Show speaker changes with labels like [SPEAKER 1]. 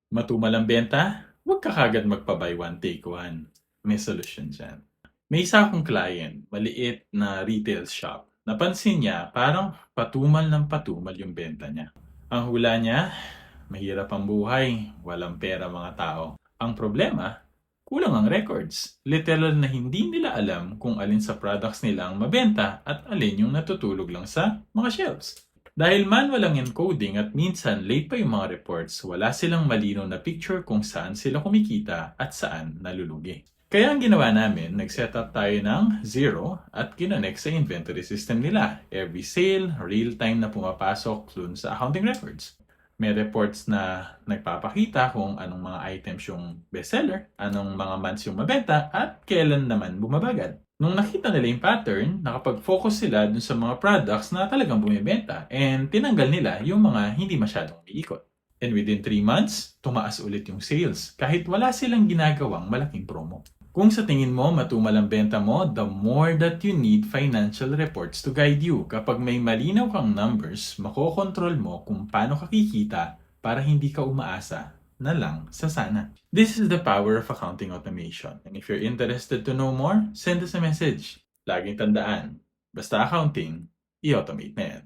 [SPEAKER 1] Matumal ang benta? Huwag ka kagad magpa-buy one, take one. May solusyon dyan. May isa akong client, maliit na retail shop. Napansin niya parang patumal ng patumal yung benta niya. Ang hula niya, mahirap ang buhay, walang pera mga tao. Ang problema, kulang ang records. Literal na hindi nila alam kung alin sa products nila ang mabenta at alin yung natutulog lang sa mga shelves. Dahil manual ang encoding at minsan late pa yung mga reports, wala silang malinaw na picture kung saan sila kumikita at saan nalulugi. Kaya ang ginawa namin, nag-set up tayo ng Zero at kinonect sa inventory system nila. Every sale, real-time na pumapasok dun sa accounting records. May reports na nagpapakita kung anong mga items yung bestseller, anong mga months yung mabenta, at kailan naman bumabagal. Nung nakita nila yung pattern, nakapag-focus sila dun sa mga products na talagang bumibenta and tinanggal nila yung mga hindi masyadong umiikot. And within 3 months, tumaas ulit yung sales kahit wala silang ginagawang malaking promo. Kung sa tingin mo matumal ang benta mo, the more that you need financial reports to guide you. Kapag may malinaw kang numbers, makokontrol mo kung paano ka kikita para hindi ka umaasa na lang sa sana. This is the power of accounting automation. And if you're interested to know more, send us a message. Laging tandaan, basta accounting, i-automate na yan.